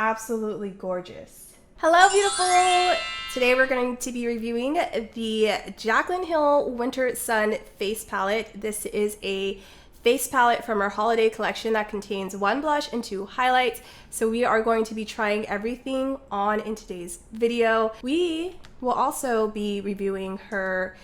absolutely gorgeous. Hello, beautiful! Today we're going to be reviewing the Jaclyn Hill Winter Sun Face Palette. This is a face palette from our holiday collection that contains 1 blush and 2 highlights. So we are going to be trying everything on in today's video. We will also be reviewing her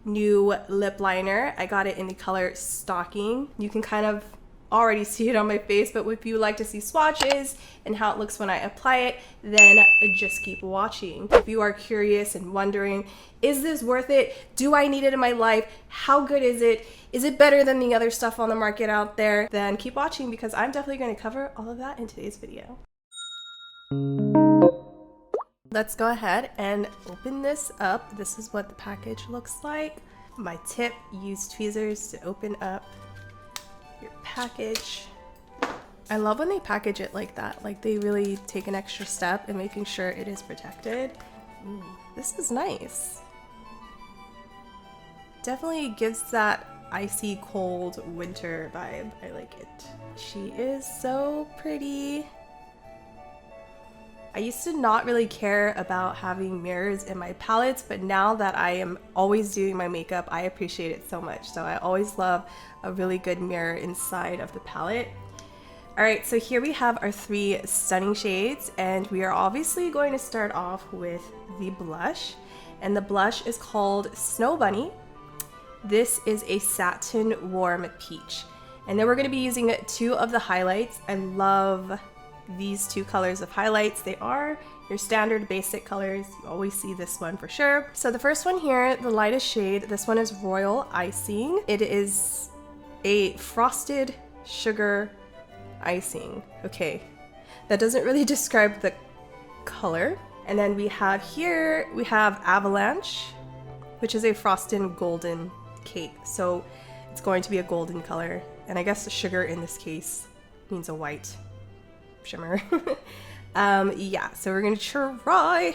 new lip liner. I got it in the color Stalking. You can kind of already see it on my face, but if you like to see swatches and how it looks when I apply it, then just keep watching. If you are curious and wondering, is this worth it? Do I need it in my life? How good is it? Is it better than the other stuff on the market out there? Then keep watching because I'm definitely going to cover all of that in today's video. Let's go ahead and open this up. This is what the package looks like. My tip, use tweezers to open up your package. I love when they package it like that. Like they really take an extra step in making sure it is protected. Ooh, this is nice. Definitely gives that icy cold winter vibe. I like it. She is so pretty. I used to not really care about having mirrors in my palettes, but now that I am always doing my makeup, I appreciate it so much. So I always love a really good mirror inside of the palette. All right, so here we have our 3 stunning shades, and we are obviously going to start off with the blush. And the blush is called Snow Bunny. This is a satin warm peach. And then we're going to be using 2 of the highlights. I love these 2 colors of highlights. They are your standard basic colors. You always see this one for sure. So the first one here, the lightest shade, this one is Royal Icing. It is a frosted sugar icing. Okay, that doesn't really describe the color. And then we have here, we have Avalanche, which is a frosted golden cake. So it's going to be a golden color. And I guess the sugar in this case means a white shimmer. Yeah, so we're gonna try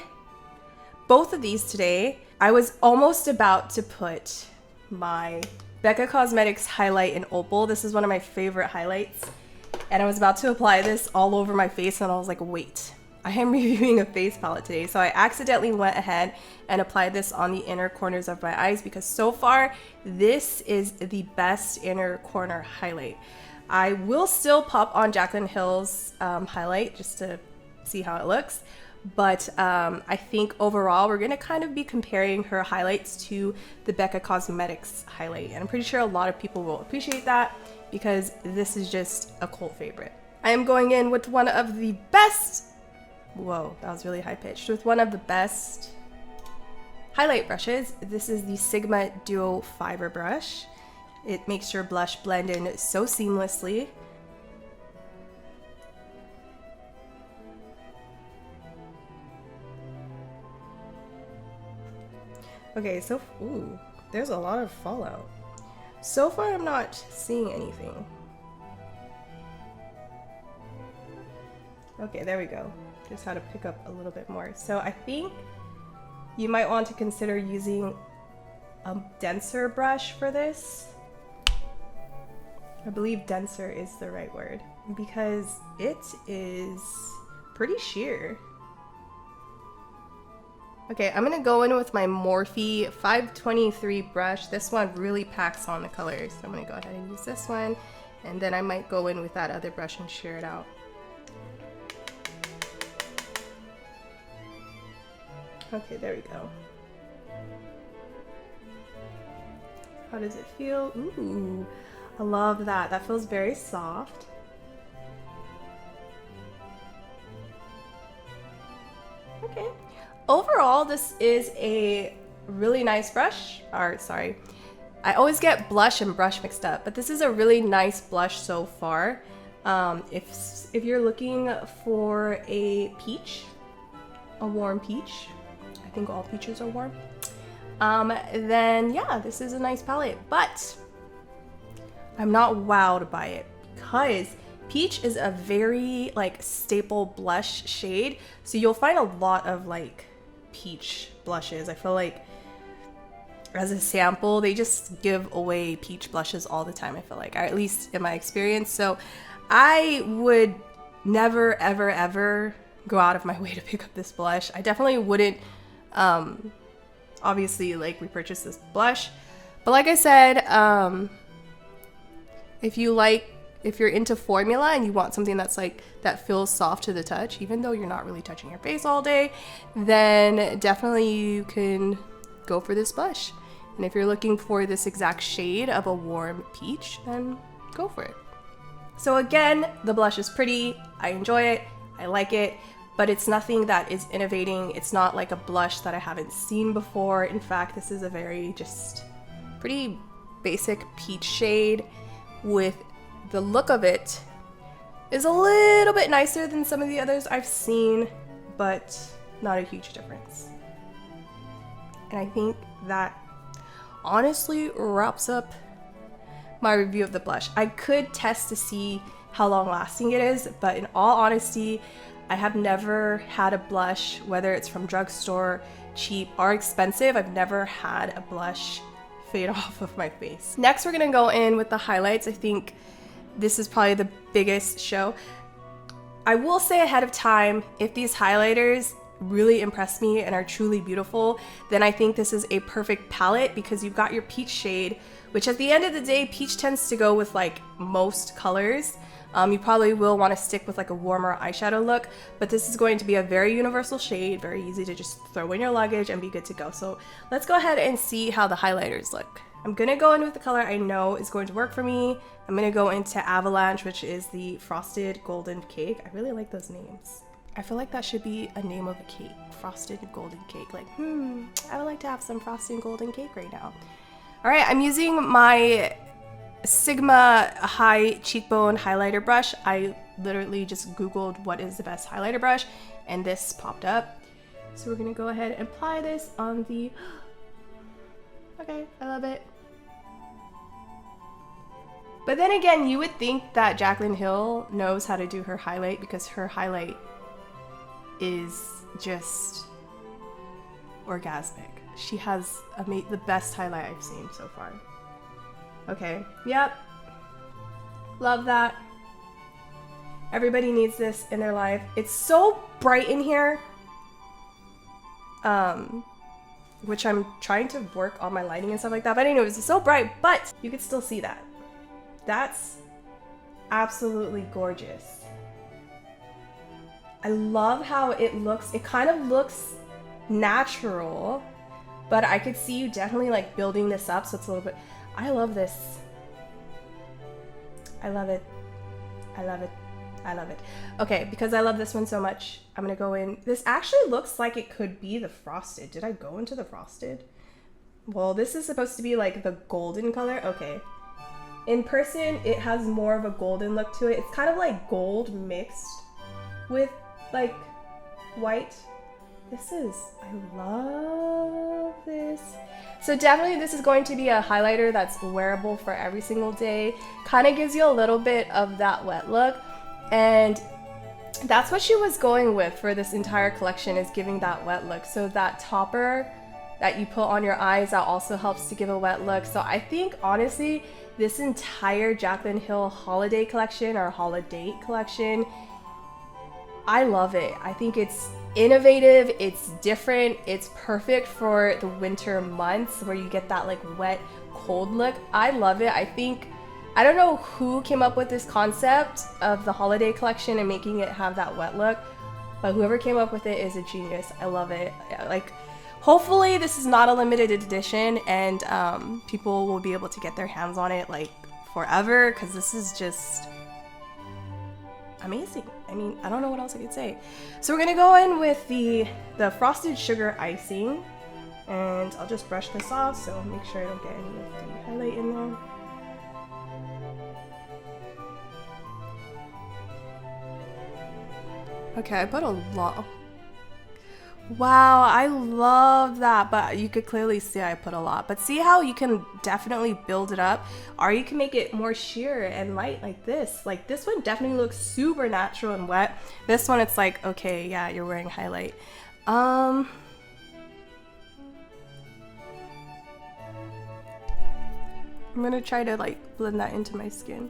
both of these today. I was almost about to put my Becca Cosmetics highlight in Opal. This is one of my favorite highlights, and I was about to apply this all over my face, and I was like, wait, I am reviewing a face palette today. So I accidentally went ahead and applied this on the inner corners of my eyes because so far this is the best inner corner highlight. I will still pop on Jaclyn Hill's highlight just to see how it looks, but I think overall we're gonna kind of be comparing her highlights to the Becca Cosmetics highlight, and I'm pretty sure a lot of people will appreciate that because this is just a cult favorite. I am going in with one of the best, whoa, that was really high pitched, with one of the best highlight brushes. This is the Sigma Duo Fiber Brush. It makes your blush blend in so seamlessly. Okay, so, ooh, there's a lot of fallout. So far, I'm not seeing anything. Okay, there we go. Just had to pick up a little bit more. So I think you might want to consider using a denser brush for this. I believe denser is the right word because it is pretty sheer. Okay, I'm gonna go in with my Morphe 523 brush. This one really packs on the colors. So I'm gonna go ahead and use this one, and then I might go in with that other brush and sheer it out. Okay, there we go. How does it feel? Ooh. I love that. That feels very soft. Okay. Overall, this is a really nice brush. Or sorry, I always get blush and brush mixed up, but this is a really nice blush so far. If you're looking for a peach, a warm peach, I think all peaches are warm. Then yeah, this is a nice palette, but I'm not wowed by it because peach is a very like staple blush shade. So you'll find a lot of like peach blushes. I feel like as a sample, they just give away peach blushes all the time, I feel like, or at least in my experience. So I would never, ever, ever go out of my way to pick up this blush. I definitely wouldn't obviously like repurchase this blush, but like I said, if you're into formula and you want something that's like that feels soft to the touch, even though you're not really touching your face all day, then definitely you can go for this blush. And if you're looking for this exact shade of a warm peach, then go for it. So again, the blush is pretty, I enjoy it, I like it, but it's nothing that is innovating. It's not like a blush that I haven't seen before. In fact, this is a very just pretty basic peach shade with the look of it is a little bit nicer than some of the others I've seen, but not a huge difference. And I think that honestly wraps up my review of the blush. I could test to see how long lasting it is, but in all honesty, I have never had a blush, whether it's from drugstore, cheap, or expensive, I've never had a blush fade off of my face. Next, we're gonna go in with the highlights. I think this is probably the biggest show. I will say ahead of time, if these highlighters really impress me and are truly beautiful, then I think this is a perfect palette because you've got your peach shade, which at the end of the day, peach tends to go with like most colors. You probably will want to stick with like a warmer eyeshadow look, but this is going to be a very universal shade, very easy to just throw in your luggage and be good to go. So let's go ahead and see how the highlighters look. I'm gonna go in with the color I know is going to work for me. I'm gonna go into Avalanche, which is the Frosted Golden Cake. I really like those names. I feel like that should be a name of a cake, Frosted Golden Cake. Like, I would like to have some Frosted Golden Cake right now. All right, I'm using my Sigma High Cheekbone Highlighter Brush. I literally just Googled what is the best highlighter brush, and this popped up. So we're gonna go ahead and apply this on the, okay, I love it. But then again, you would think that Jaclyn Hill knows how to do her highlight because her highlight is just orgasmic. She has the best highlight I've seen so far. Okay, yep. Love that. Everybody needs this in their life. It's so bright in here. Which I'm trying to work on my lighting and stuff like that. But anyways, it's so bright, but you can still see that. That's absolutely gorgeous. I love how it looks. It kind of looks natural, but I could see you definitely like building this up. So it's a little bit, I love this. I love it. I love it. I love it. Okay, because I love this one so much, I'm gonna go in. This actually looks like it could be the Frosted. Did I go into the Frosted? Well, this is supposed to be like the golden color. Okay. In person, it has more of a golden look to it. It's kind of like gold mixed with like white. I love this. So definitely this is going to be a highlighter that's wearable for every single day. Kind of gives you a little bit of that wet look. And that's what she was going with for this entire collection, is giving that wet look. So that topper that you put on your eyes, that also helps to give a wet look. So I think honestly, this entire Jaclyn Hill Holiday collection or Holidate collection, I love it. I think it's innovative, it's different, it's perfect for the winter months where you get that like wet, cold look. I love it. I don't know who came up with this concept of the holiday collection and making it have that wet look, but whoever came up with it is a genius. I love it. Like, hopefully this is not a limited edition and people will be able to get their hands on it like forever, because this is just amazing. I mean, I don't know what else I could say. So we're gonna go in with the frosted sugar icing, and I'll just brush this off so make sure I don't get any of the highlight in there. Okay, I put a lot. Wow, I love that, but you could clearly see I put a lot. But see how you can definitely build it up, or you can make it more sheer and light like this. Like this one definitely looks super natural and wet. This one, it's like, okay, yeah, you're wearing highlight. I'm gonna try to like blend that into my skin.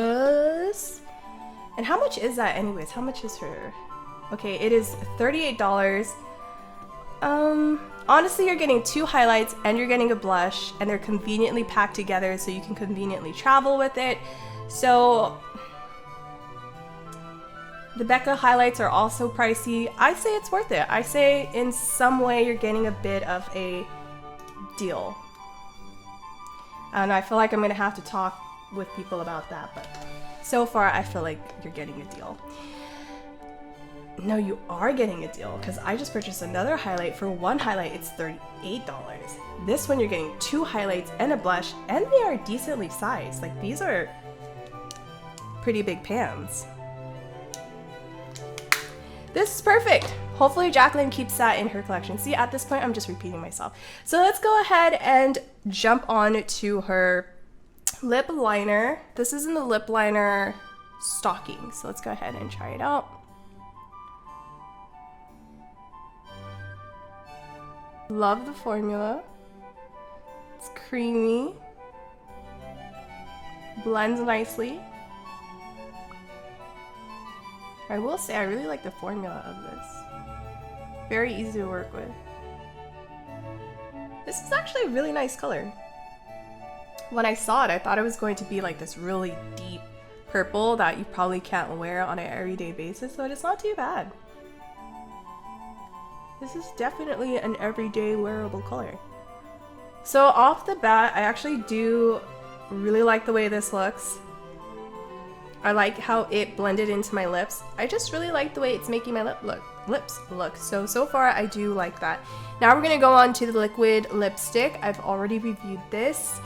plus. And how much is that anyways? How much is her? Okay, it is $38. Honestly, you're getting 2 highlights and you're getting a blush, and they're conveniently packed together so you can conveniently travel with it. So the Becca highlights are also pricey. I say it's worth it. I say in some way you're getting a bit of a deal. And I feel like I'm gonna have to talk with people about that, but So far, I feel like you're getting a deal. No, you are getting a deal because I just purchased another highlight. For one highlight, it's $38. This one, you're getting 2 highlights and a blush, and they are decently sized. Like, these are pretty big pans. This is perfect. Hopefully Jaclyn keeps that in her collection. See, at this point, I'm just repeating myself. So let's go ahead and jump on to her lip liner. This is in the lip liner stocking. So let's go ahead and try it out. Love the formula. It's creamy. Blends nicely. I will say I really like the formula of this. Very easy to work with. This is actually a really nice color. When I saw it, I thought it was going to be like this really deep purple that you probably can't wear on an everyday basis, but it's not too bad. This is definitely an everyday wearable color. So off the bat, I actually do really like the way this looks. I like how it blended into my lips. I just really like the way it's making my lips look. So far I do like that. Now we're gonna go on to the liquid lipstick. I've already reviewed this.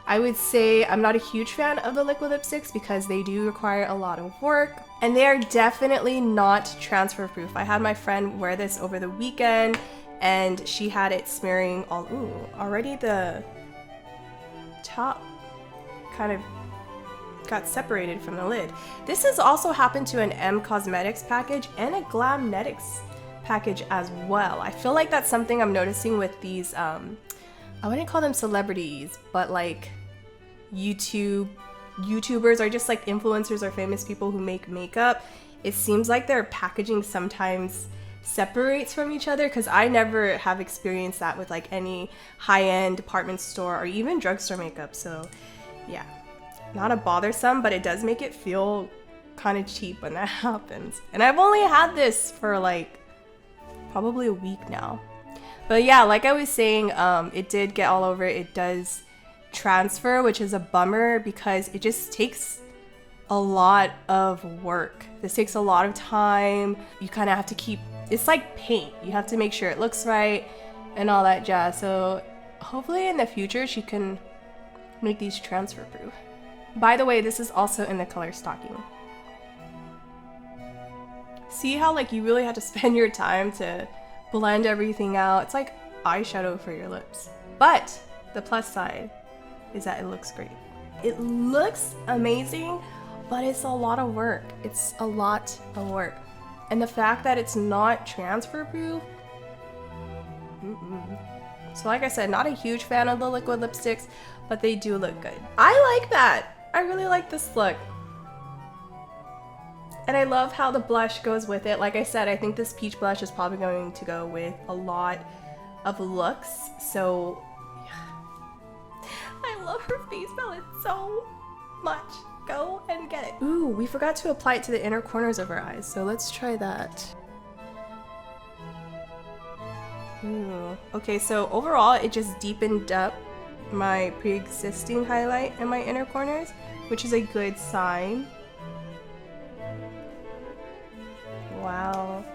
I would say I'm not a huge fan of the liquid lipsticks because they do require a lot of work and they are definitely not transfer proof. I had my friend wear this over the weekend and she had it smearing all, ooh, already the top kind of got separated from the lid. This has also happened to an M Cosmetics package and a Glamnetics package as well. I feel like that's something I'm noticing with these, I wouldn't call them celebrities, but like YouTubers or just like influencers or famous people who make makeup. It seems like their packaging sometimes separates from each other because I never have experienced that with like any high-end department store or even drugstore makeup. So yeah, not a bothersome, but it does make it feel kind of cheap when that happens. And I've only had this for like probably a week now. But yeah, like I was saying, it did get all over. It does transfer, which is a bummer because it just takes a lot of work. This takes a lot of time. You kind of have to keep, it's like paint. You have to make sure it looks right and all that jazz. So hopefully in the future she can make these transfer proof. By the way, this is also in the color stocking. See how like you really had to spend your time to blend everything out. It's like eyeshadow for your lips. But the plus side is that it looks great. It looks amazing, but it's a lot of work. It's a lot of work. And the fact that it's not transfer proof. So like I said, not a huge fan of the liquid lipsticks, but they do look good. I like that. I really like this look. And I love how the blush goes with it. Like I said, I think this peach blush is probably going to go with a lot of looks. So yeah. I love her face palette so much. Go and get it. Ooh, we forgot to apply it to the inner corners of her eyes. So let's try that. Ooh. Okay, so overall it just deepened up my pre-existing highlight in my inner corners, which is a good sign. Wow,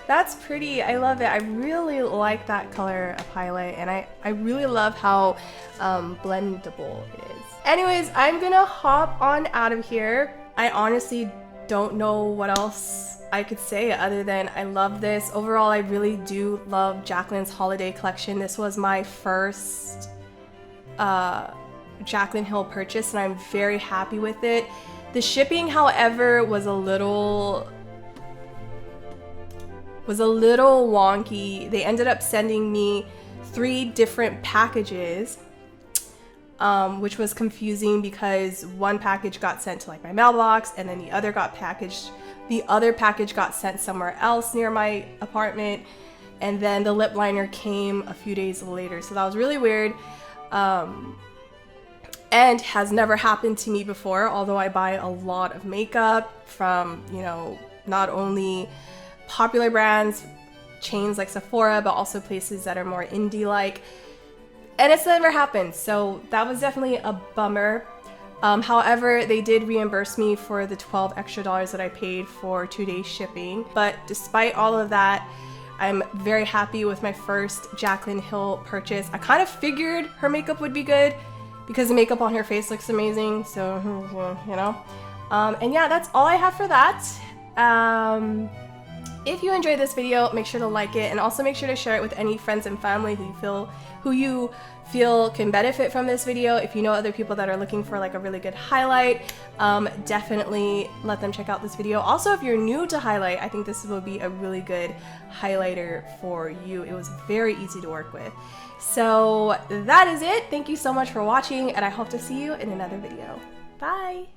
that's pretty. I love it. I really like that color of highlight, and I really love how blendable it is. Anyways, I'm gonna hop on out of here. I honestly don't know what else I could say other than I love this. Overall, I really do love Jaclyn's holiday collection. This was my first Jaclyn Hill purchase, and I'm very happy with it. The shipping, however, was a little wonky. They ended up sending me 3 different packages, which was confusing because one package got sent to like my mailbox, and then the other package got sent somewhere else near my apartment, and then the lip liner came a few days later. So that was really weird, and has never happened to me before, although I buy a lot of makeup from, you know, not only popular brands, chains like Sephora, but also places that are more indie-like, and it's never happened. So that was definitely a bummer. However, they did reimburse me for the $12 extra that I paid for 2-day shipping. But despite all of that, I'm very happy with my first Jaclyn Hill purchase. I kind of figured her makeup would be good because the makeup on her face looks amazing, so, you know. And yeah, that's all I have for that. If you enjoyed this video, make sure to like it, and also make sure to share it with any friends and family who you feel can benefit from this video. If you know other people that are looking for like a really good highlight, definitely let them check out this video. Also, if you're new to highlight, I think this will be a really good highlighter for you. It was very easy to work with. So that is it. Thank you so much for watching, and I hope to see you in another video. Bye!